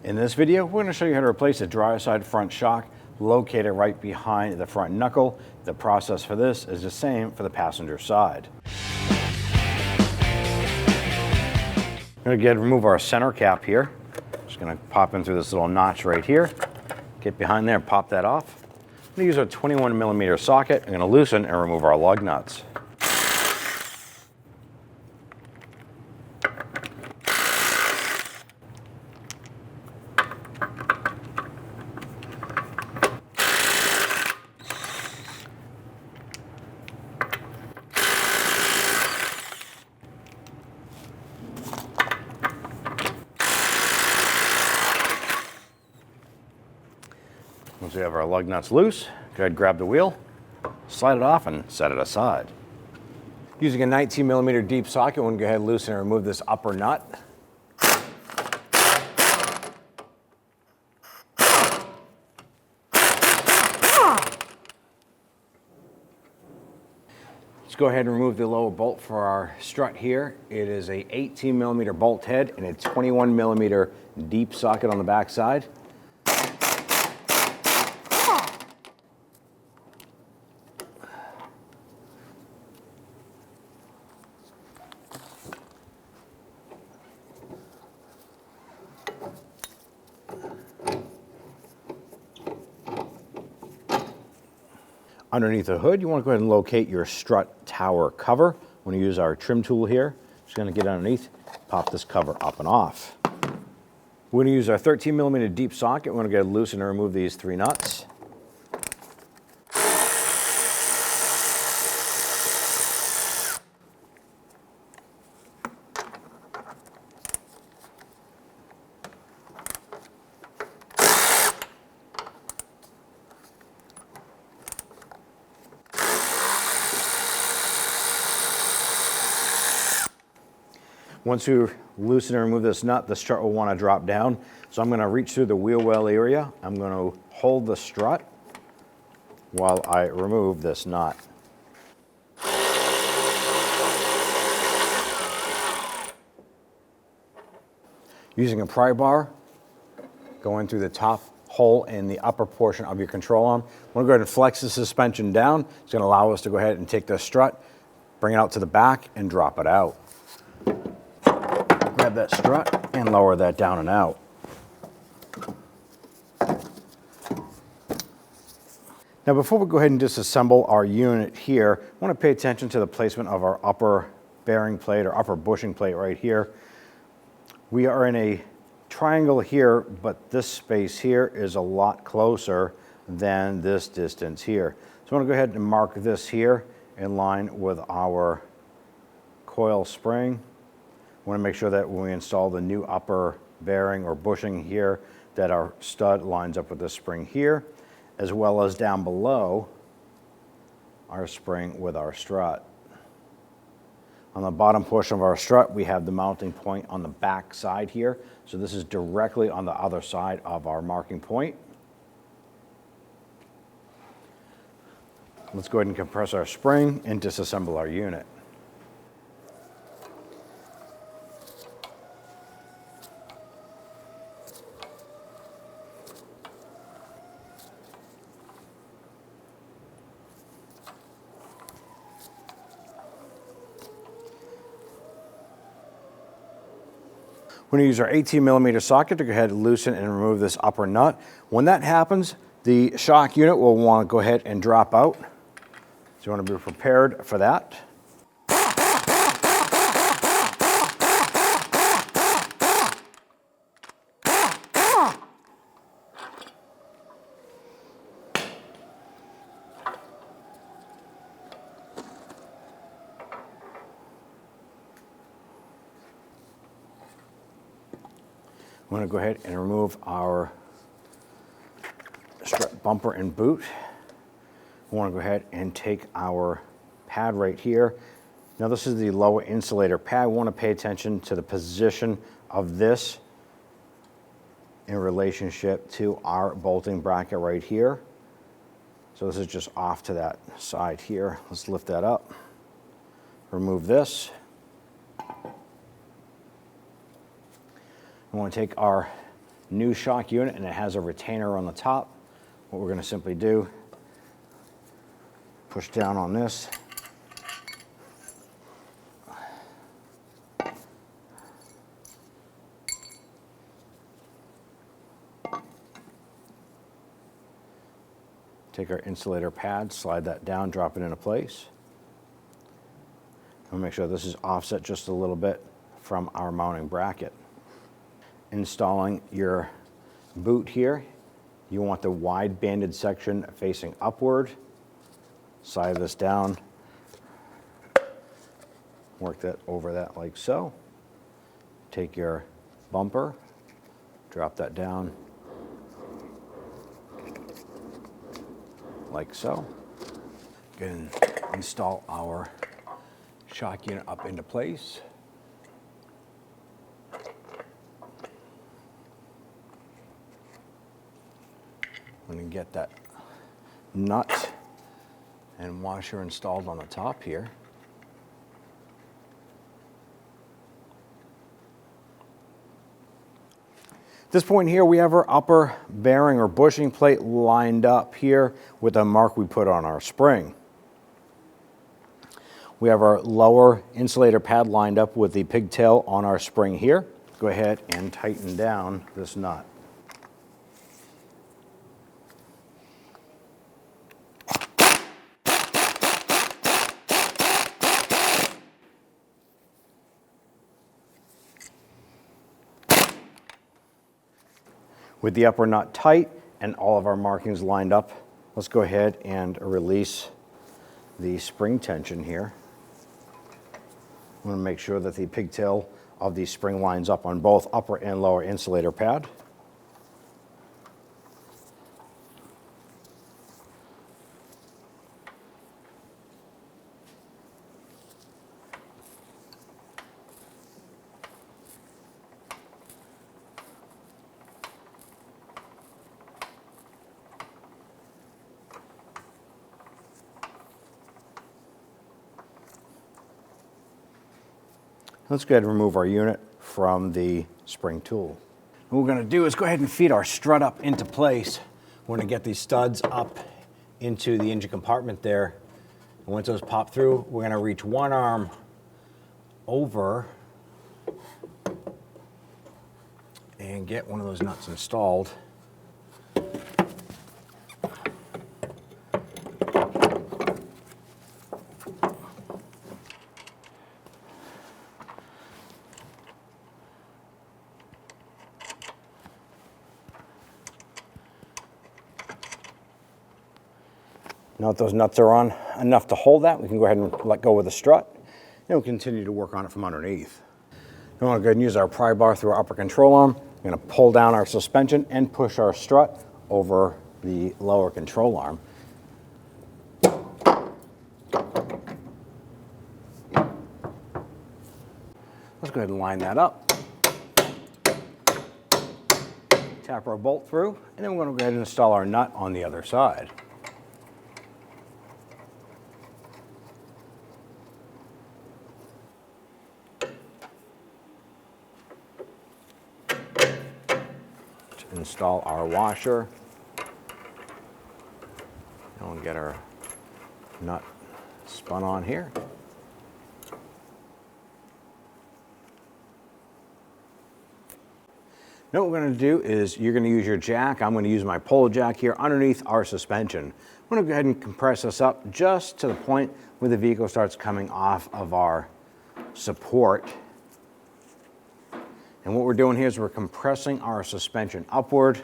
In this video, we're going to show you how to replace the driver's side front shock located right behind the front knuckle. The process for this is the same for the passenger side. I'm going to get remove our center cap here. Just going to pop in through this little notch right here. Get behind there and pop that off. I'm going to use a 21mm socket. I'm going to loosen and remove our lug nuts. Once we have our lug nuts loose, go ahead and grab the wheel, slide it off, and set it aside. Using a 19mm deep socket, we're going to go ahead and loosen and remove this upper nut. Let's go ahead and remove the lower bolt for our strut here. It is a 18mm bolt head and a 21mm deep socket on the back side. Underneath the hood, you want to go ahead and locate your strut tower cover. We're going to use our trim tool here. Just going to get underneath, pop this cover up and off. We're going to use our 13mm deep socket. We're going to get loose and remove these 3 nuts. Once you loosen and remove this nut, the strut will want to drop down. So I'm going to reach through the wheel well area. I'm going to hold the strut while I remove this nut. Using a pry bar, go in through the top hole in the upper portion of your control arm. I'm going to go ahead and flex the suspension down. It's going to allow us to go ahead and take the strut, bring it out to the back, and drop it out. Grab that strut and lower that down and out. Now before we go ahead and disassemble our unit here, I want to pay attention to the placement of our upper bearing plate or upper bushing plate right here. We are in a triangle here, but this space here is a lot closer than this distance here. So I want to go ahead and mark this here in line with our coil spring. We want to make sure that when we install the new upper bearing or bushing here, that our stud lines up with the spring here, as well as down below our spring with our strut. On the bottom portion of our strut, we have the mounting point on the back side here. So this is directly on the other side of our marking point. Let's go ahead and compress our spring and disassemble our unit. We're going to use our 18mm socket to go ahead and loosen and remove this upper nut. When that happens, the shock unit will want to go ahead and drop out. So you want to be prepared for that. I'm going to go ahead and remove our strut bumper and boot. We want to go ahead and take our pad right here. Now this is the lower insulator pad. We want to pay attention to the position of this in relationship to our bolting bracket right here. So this is just off to that side here. Let's lift that up. Remove this. We want to take our new shock unit and it has a retainer on the top. What we're going to simply do, push down on this. Take our insulator pad, slide that down, drop it into place. And make sure this is offset just a little bit from our mounting bracket. Installing your boot here, you want the wide banded section facing upward. Slide this down, work that over that like so. Take your bumper, drop that down like so. Again, install our shock unit up into place. I'm going to get that nut and washer installed on the top here. At this point here, we have our upper bearing or bushing plate lined up here with a mark we put on our spring. We have our lower insulator pad lined up with the pigtail on our spring here. Go ahead and tighten down this nut. With the upper nut tight and all of our markings lined up, let's go ahead and release the spring tension here. I'm going to make sure that the pigtail of the spring lines up on both upper and lower insulator pad. Let's go ahead and remove our unit from the spring tool. What we're going to do is go ahead and feed our strut up into place. We're going to get these studs up into the engine compartment there. And once those pop through, we're going to reach one arm over and get one of those nuts installed. Now that those nuts are on enough to hold that, we can go ahead and let go of the strut, and we'll continue to work on it from underneath. Then we'll go ahead and use our pry bar through our upper control arm. We're going to pull down our suspension and push our strut over the lower control arm. Let's go ahead and line that up. Tap our bolt through, and then we're going to go ahead and install our nut on the other side. Install our washer. And we'll get our nut spun on here. Now what we're going to do is you're going to use your jack. I'm going to use my polo jack here underneath our suspension. I'm going to go ahead and compress this up just to the point where the vehicle starts coming off of our support. And what we're doing here is we're compressing our suspension upward,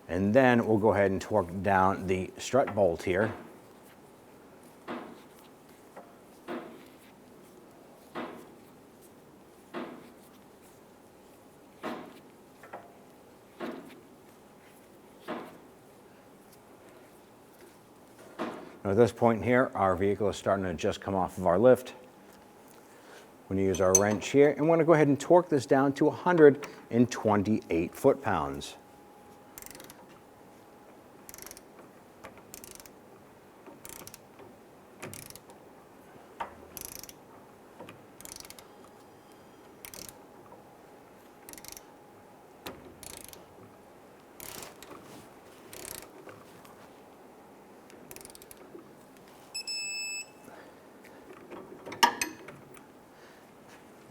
and then we'll go ahead and torque down the strut bolt here. Now at this point here, our vehicle is starting to just come off of our lift. We're going to use our wrench here, and we're going to go ahead and torque this down to 128 foot-pounds.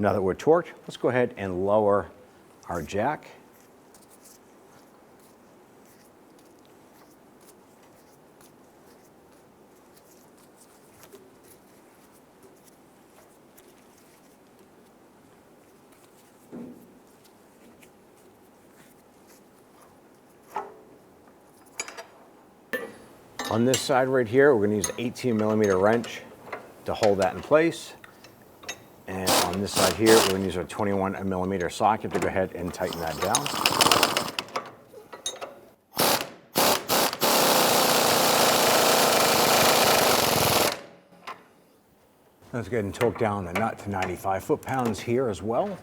Now that we're torqued, let's go ahead and lower our jack. On this side right here, we're going to use an 18mm wrench to hold that in place. And on this side here, we're going to use a 21mm socket to go ahead and tighten that down. Let's go ahead and torque down the nut to 95 foot-pounds here as well.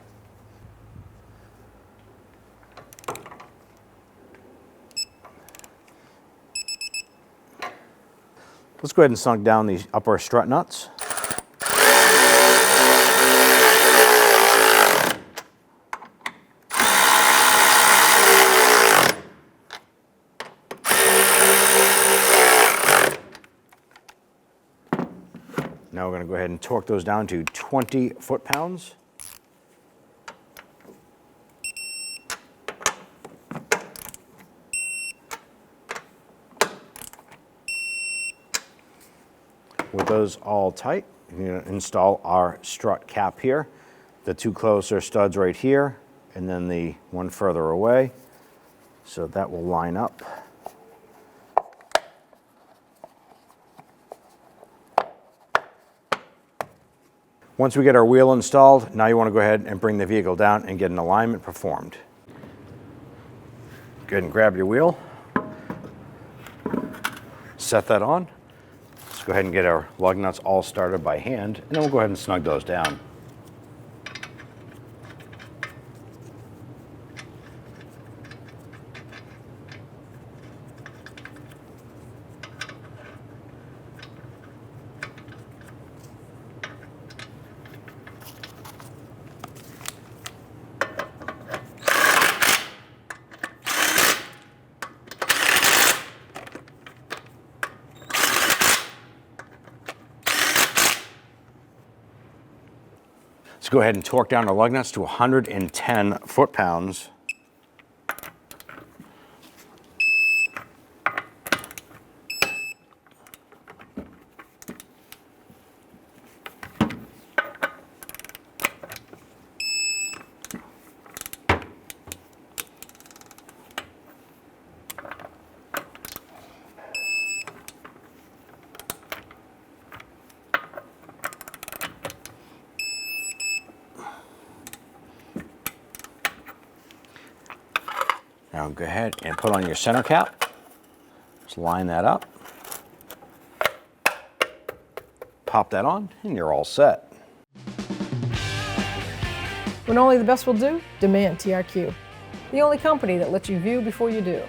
Let's go ahead and snug down these upper strut nuts. Now we're going to go ahead and torque those down to 20 foot-pounds. With those all tight, we're going to install our strut cap here. The two closer studs right here, and then the one further away. So that will line up. Once we get our wheel installed, now you want to go ahead and bring the vehicle down and get an alignment performed. Go ahead and grab your wheel. Set that on. Let's go ahead and get our lug nuts all started by hand, and then we'll go ahead and snug those down. Let's go ahead and torque down our lug nuts to 110 foot-pounds. Now go ahead and put on your center cap. Just line that up. Pop that on, and you're all set. When only the best will do, demand TRQ. The only company that lets you view before you do.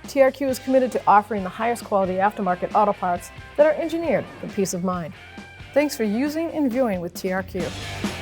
TRQ is committed to offering the highest quality aftermarket auto parts that are engineered for peace of mind. Thanks for using and viewing with TRQ.